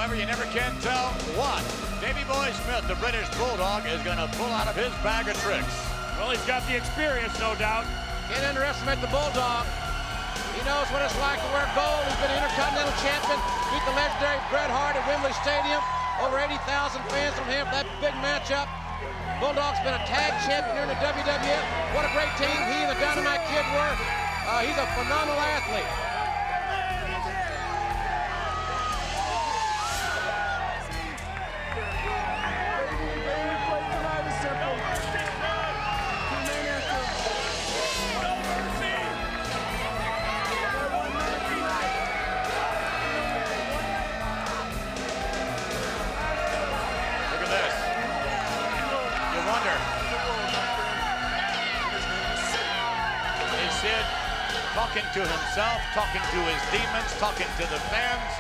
However, you never can tell what Davey Boy Smith, the British Bulldog, is going to pull out of his bag of tricks. Well, he's got the experience, no doubt. Can't underestimate the Bulldog. He knows what it's like to wear gold. He's been Intercontinental Champion, beat the legendary Bret Hart at Wembley Stadium. Over 80,000 fans on him for that big matchup. Bulldog's been a tag champion here in the WWF. What a great team he and the Dynamite Kid were. He's a phenomenal athlete. Talking to himself, talking to his demons, talking to the fans,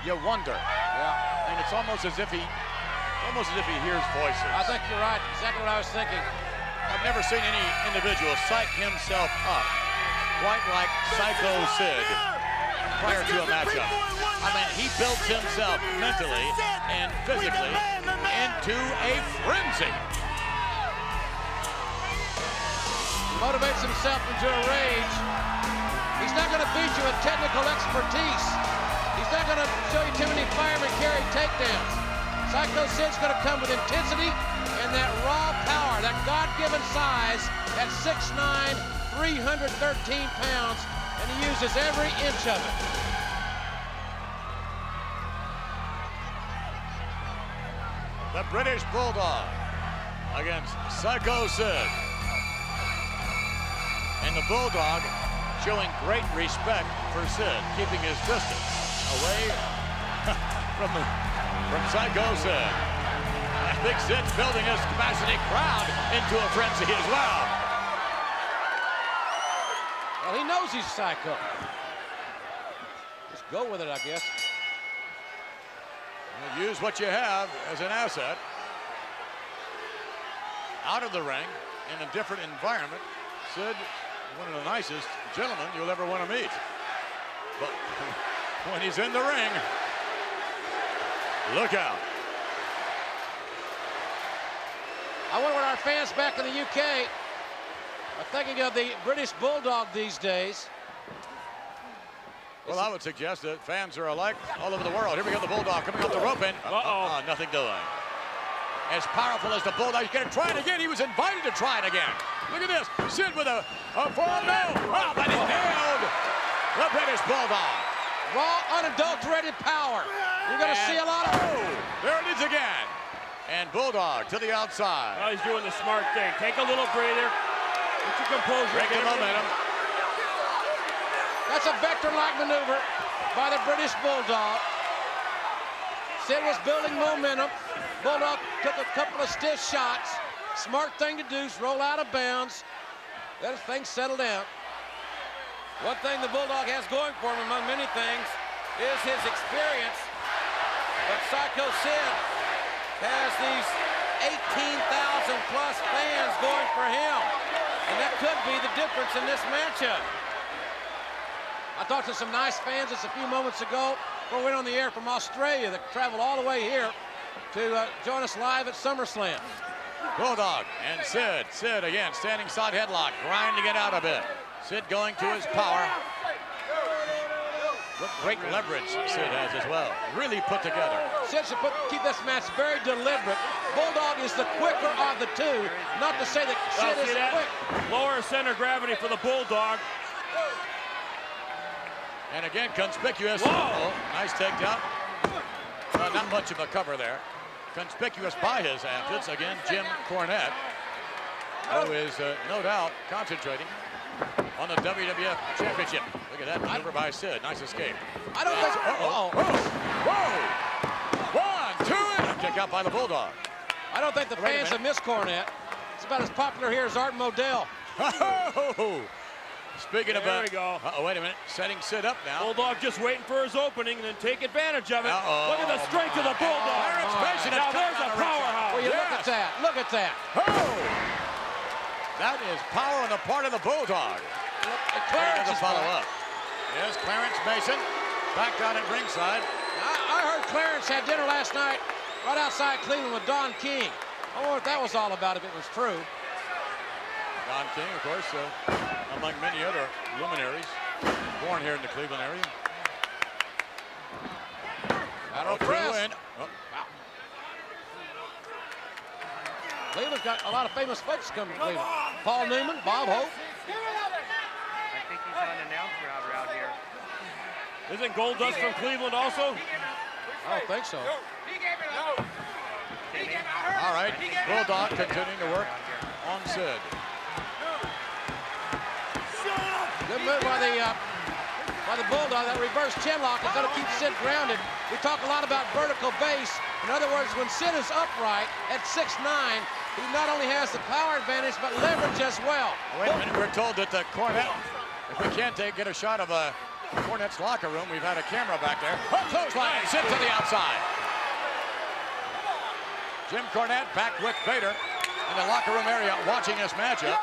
you wonder. Yeah. And it's almost as if he hears voices. I think you're right. Exactly what I was thinking. I've never seen any individual psych himself up quite like Psycho Sid prior to a matchup. I mean, he built himself mentally and physically into a frenzy. He motivates himself into a rage. He's not going to beat you with technical expertise. He's not going to show you too many firemen carry takedowns. Psycho Sid's going to come with intensity and that raw power, that God-given size at 6'9", 313 pounds, and he uses every inch of it. The British Bulldog against Psycho Sid. And the Bulldog showing great respect for Sid, keeping his distance away from Psycho Sid. I think Sid's building his capacity crowd into a frenzy as well. Well, he knows he's Psycho. Just go with it, I guess. And use what you have as an asset. Out of the ring, in a different environment, Sid, one of the nicest gentlemen you'll ever want to meet. But when he's in the ring, look out. I wonder what our fans back in the UK are thinking of the British Bulldog these days. Well, I would suggest that fans are alike all over the world. Here we go, the Bulldog coming up the rope and nothing doing. As powerful as the Bulldog, he's going to try it again. He was invited to try it again. Look at this. Sid with a forearm. Wow, but he nailed the British Bulldog. Raw, unadulterated power. You're going to see a lot of... There it is again. And Bulldog to the outside. Oh, he's doing the smart thing. Take a little breather. Get your composure. Breaking momentum. That's a vector-like maneuver by the British Bulldog. Sid was building momentum. Bulldog took a couple of stiff shots. Smart thing to do is roll out of bounds. Let things settle down. One thing the Bulldog has going for him, among many things, is his experience. But Psycho Sid has these 18,000 plus fans going for him. And that could be the difference in this matchup. I talked to some nice fans just a few moments ago before we went on the air from Australia that traveled all the way here to join us live at SummerSlam. Bulldog and Sid. Sid again, standing side headlock, grinding it out a bit. Sid going to his power. What great leverage Sid has as well. Really put together. Sid should keep this match very deliberate. Bulldog is the quicker of the two. Not to say that Sid is quick. Lower center of gravity for the Bulldog. And again, conspicuous. Nice takedown. Not much of a cover there. Conspicuous by his absence. Again, Jim Cornette, who is no doubt concentrating on the WWF Championship. Look at that maneuver by Sid. Nice escape. I don't think... Whoa! 1, 2, and kick out by the Bulldog. I don't think the fans have missed Cornette. It's about as popular here as Art Modell. Speaking of there we go. Wait a minute. Setting Sid up now. Bulldog just waiting for his opening and then take advantage of it. Look at the strength of the Bulldog. Now there's a powerhouse. Well, look at that. Look at that. That is power on the part of the Bulldog. Clarence doesn't follow up. Yes, Clarence Mason back down at ringside. I heard Clarence had dinner last night right outside Cleveland with Don King. I wonder what that was all about if it was true. Don King, of course, among many other luminaries, born here in the Cleveland area. Lateral press. Cleveland's got a lot of famous folks coming to Cleveland. Paul Newman, Bob Hope. I think he's on an announcer out here. Isn't Goldust from Cleveland also? I don't think so. All right, Bulldog continuing to work on Sid. Good move by the Bulldog. That reverse chin lock is going to keep Sid grounded. We talk a lot about vertical base. In other words, when Sid is upright at 6'9", he not only has the power advantage, but leverage as well. Wait a minute, we're told that the Cornette, if we can't get a shot of Cornette's locker room, we've had a camera back there. Oh, clothesline, Sid to the outside. Jim Cornette back with Vader in the locker room area watching this matchup.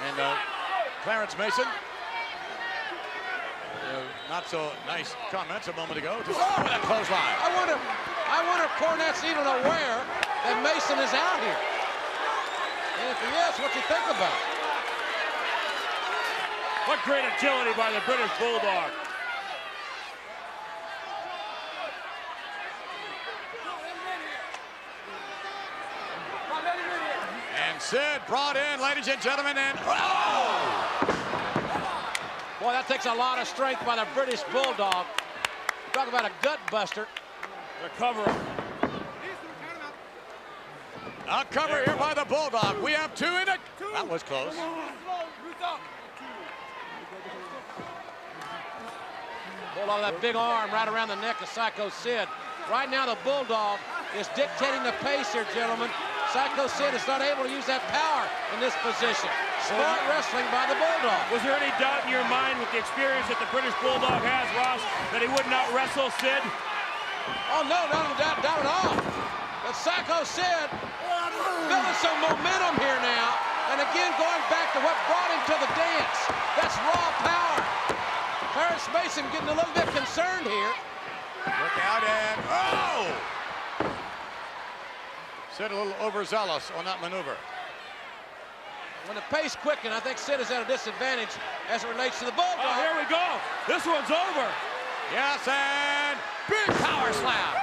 And Clarence Mason, not so nice comments a moment ago. Just, oh, with a clothesline. I wonder if Cornette's even aware that Mason is out here. And if he is, what you think about it? What great agility by the British Bulldog. And Sid brought in, ladies and gentlemen, and oh! Boy, that takes a lot of strength by the British Bulldog. Talk about a gut buster. The cover. A cover here by the Bulldog. We have two in it. That was close. Bulldog, that big arm right around the neck of Psycho Sid. Right now, the Bulldog is dictating the pace here, gentlemen. Psycho Sid is not able to use that power in this position. Smart wrestling by the Bulldog. Was there any doubt in your mind with the experience that the British Bulldog has, Ross, that he would not wrestle Sid? Oh, no, not doubt at all. But Psycho Sid building some momentum here now. And again, going back to what brought him to the dance. That's raw power. Clarence Mason getting a little bit concerned here. Look out and, oh! Sid a little overzealous on that maneuver. When the pace quickens, I think Sid is at a disadvantage as it relates to the Bulldog. Oh, here we go. This one's over. Yes, and big power slam.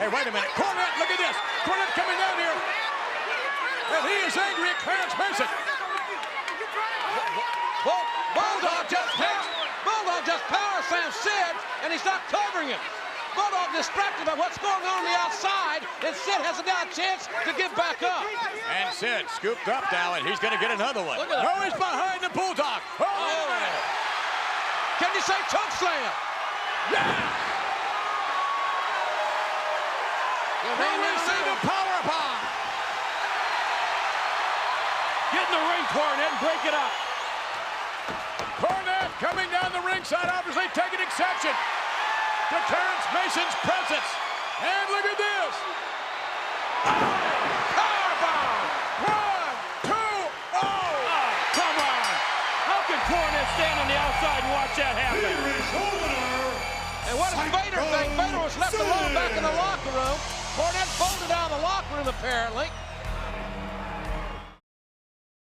Hey, wait a minute. Cornette, look at this. Cornette coming down here. And he is angry at Clarence Mason. Bulldog just power slams Sid, and he's not covering him. Bulldog distracted by what's going on the outside, and Sid has a chance to get back up. And Sid scooped up now, and he's going to get another one. Look at that. No, he's behind the Bulldog. Oh. Can you say choke slam? Yeah! Will we see the power bomb? Get in the ring, Cornette, and break it up. Cornette coming down the ringside, obviously taking exception to Clarence Mason's presence. And look at this. Powerbomb! 1, 2, oh! Come on. How can Cornette stand on the outside and watch that happen? And what does Vader think? Vader was left alone back in the locker room. Cornette bolted out of the locker room, apparently.